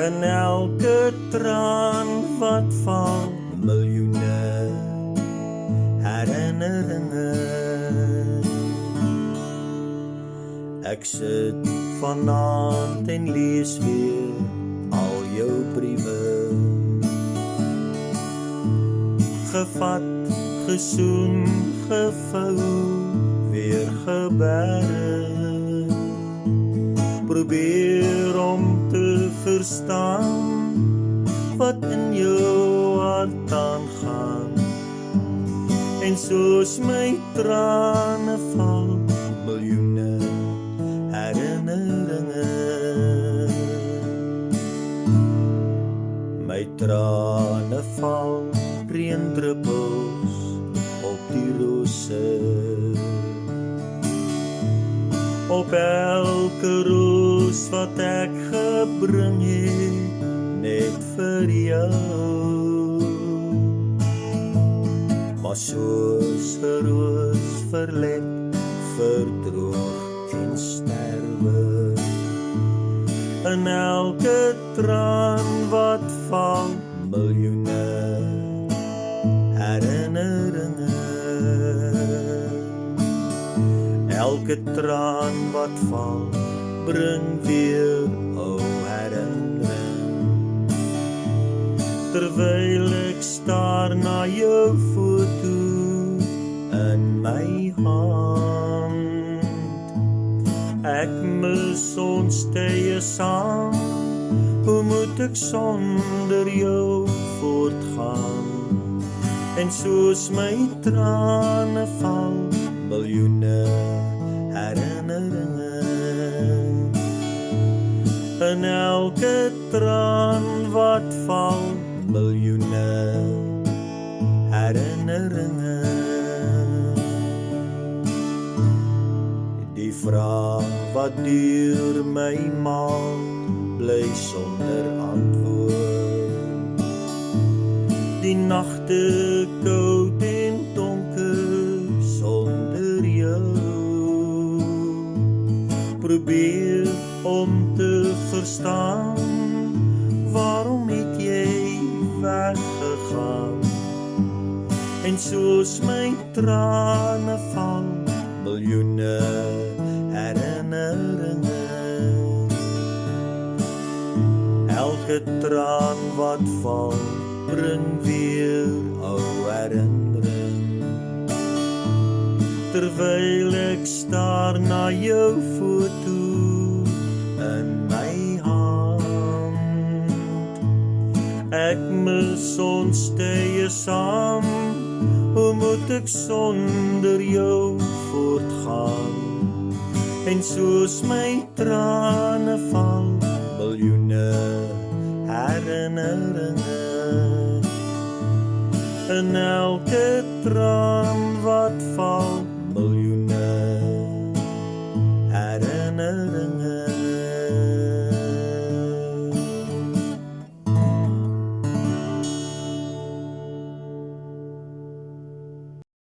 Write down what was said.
In elke traan wat val, miljoene herinneringe. Ek sit vanaand en lees weer al jou briewe. Gevat, gesoen, gevou, weer gebere. Probeer om te verstaan wat in jou hart aangaan. En soos my trane val, miljoene herinneringe. My trane val, reendruppels op die rose. Op elke roos wat ek gebring het, net vir jou. Maar soos 'n roos verlek, verdroog en sterwe. In elke traan wat val, miljoene herinneringe. Elke traan wat val, bring weer ou herinnering. Terwyl ek staar na jou foto in my hand. Ek mis ons tye saam, hoe moet ek sonder jou voortgaan? En soos my trane val, miljoene herinneringe. In elke traan wat val, miljoene herinneringe. Die vraag wat deur my maal, bly sonder antwoord. Die nagte koud en donker sonder jou. Probeer om te verstaan, waarom het jy weggegaan? En soos my trane val, miljoene herinneringe. Elke traan wat val, bring weer ou herinnering. Terwyl ek staar na jou foto in my hand. Ek mis ons tye saam, hoe moet ek sonder jou voortgaan? En soos my trane val, miljoene herinneringe. In elke traan wat val, miljoene herinneringe.